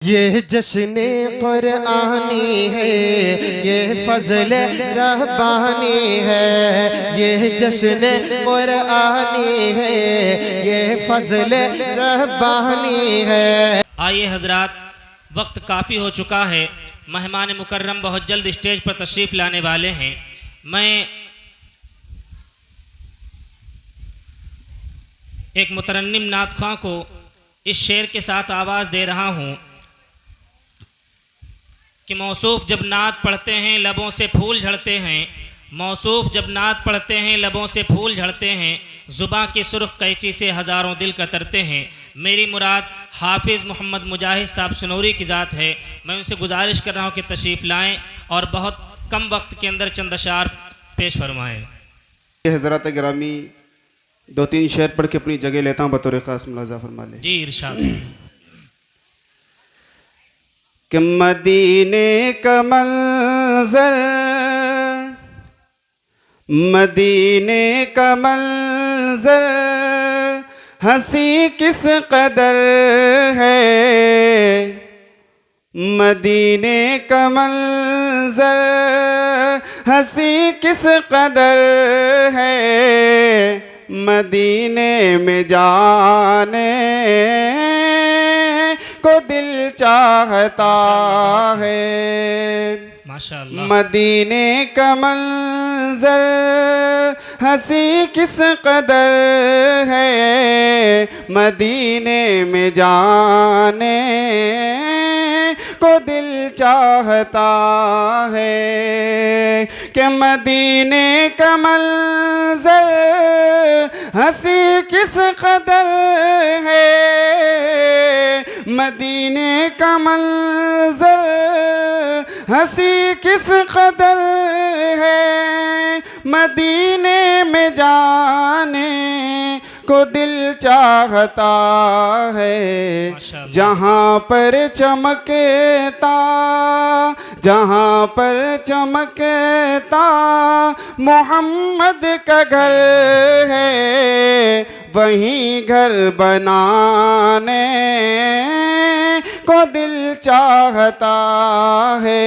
ये जश्न कुरआनी है, ये फज़ल रहबानी है। ये जश्न कुरआनी है, ये फज़ल रहबानी है। आइए हजरात, वक्त काफ़ी हो चुका है। मेहमान मुकर्रम बहुत जल्द स्टेज पर तशरीफ़ लाने वाले हैं। मैं एक मुतरन्निम नात ख़्वां को इस शेर के साथ आवाज़ दे रहा हूँ कि मौसूफ़ जब नात पढ़ते हैं लबों से फूल झड़ते हैं। मौसूफ़ जब नात पढ़ते हैं लबों से फूल झड़ते हैं। ज़ुबां की सुर्ख़ कैंची से हज़ारों दिल कतरते हैं। मेरी मुराद हाफिज़ मोहम्मद मुजाहिद साहब सनौरी की ज़ात है। मैं उनसे गुजारिश कर रहा हूँ कि तशरीफ़ लाएँ और बहुत कम वक्त के अंदर चंद अशार पेश फरमाएँ। हज़रात गिरामी, दो तीन शेर पढ़ के अपनी जगह लेता हूँ, बतौर ख़ास मुलाज़ा फरमा लें। जी इरशाद। कि मदीने का मंज़र, मदीने का मंज़र हंसी किस कदर है। मदीने का मंज़र हंसी किस कदर है। मदीने में जाने को दिल चाहता है। माशाअल्लाह। मदीने का मंज़र हंसी किस कदर है। मदीने में जाने को दिल चाहता है। कि मदीने का मंज़र हंसी किस कदर है। मदीने का मंज़र हंसी किस कदर है। मदीने में जाने को दिल चाहता है। जहाँ पर चमकता, जहाँ पर चमकता मोहम्मद का घर है। वहीं घर बनाने को दिल चाहता है।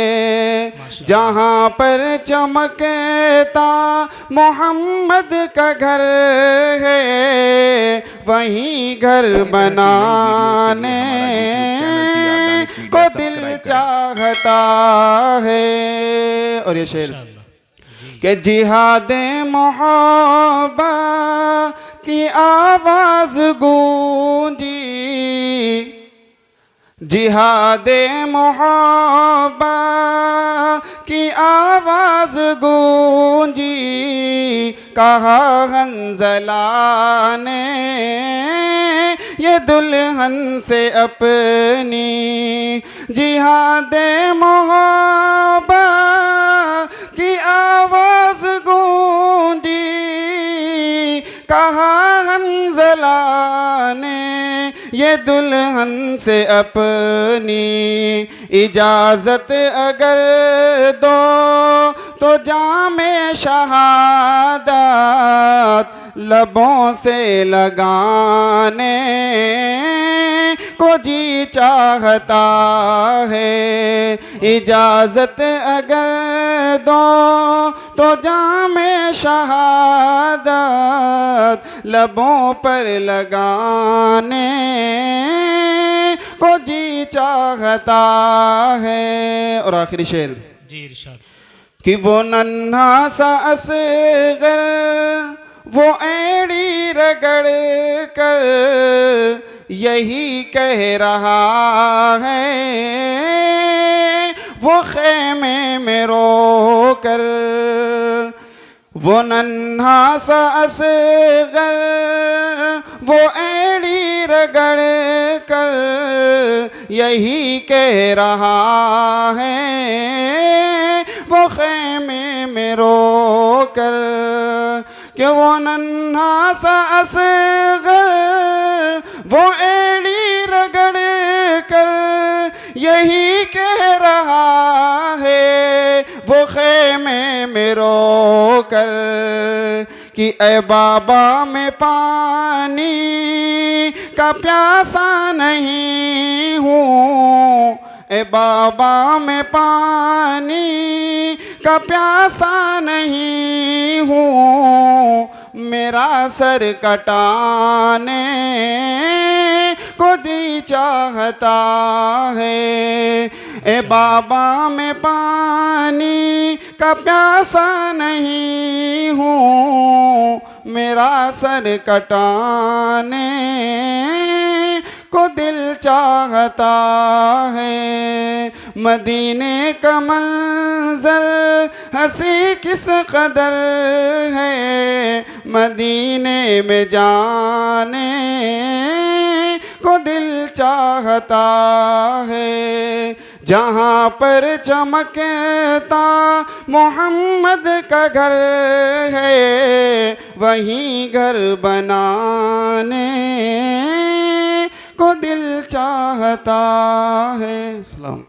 जहाँ पर चमकता मोहम्मद का घर है। वहीं घर बनाने को दिल चाहता है। और ये शेर कि जिहाद मोहब्बत की आवाज़ गूंजी। जिहाद मोहब्बत की आवाज़ गूंजी। कहा हंज़ला ने ये दुल्हन से अपनी। जिहाद मोहब्बत की आवाज़ गूंजी। कहा हंज़ला ने ये दुल्हन से अपनी। इजाज़त अगर दो तो जामे शहादत लबों से लगाने को जी चाहता है। इजाज़त अगर दो तो जामे शहादत लबों पर लगाने को जी चाहता है। और आखिरी शेर जी इरशाद। कि वो नन्हा सा असगर वो एड़ी रगड़ कर यही कह रहा है। वो खेमे में रो कर। वो नन्हा सा असगर वो एड़ी रगड़ कर यही कह रहा है। वो खेमे में रो कर। कि वो नन्हा सा असगर वो एड़ी रगड़ कर यही कह रहा है। वो खेमे में रो कर कि ऐ बाबा मैं पानी का प्यासा नहीं हूँ। ए बाबा मैं पानी का प्यासा नहीं हूँ, मेरा सर कटाने को दिल चाहता है। ए बाबा मैं पानी का प्यासा नहीं हूँ, मेरा सर कटाने को दिल चाहता है। मदीने का मंजर हंसी किस कदर है, मदीने में जाने को दिल चाहता है। जहाँ पर चमकता मोहम्मद का घर है, वहीं घर बनाने को दिल चाहता है। सलाम।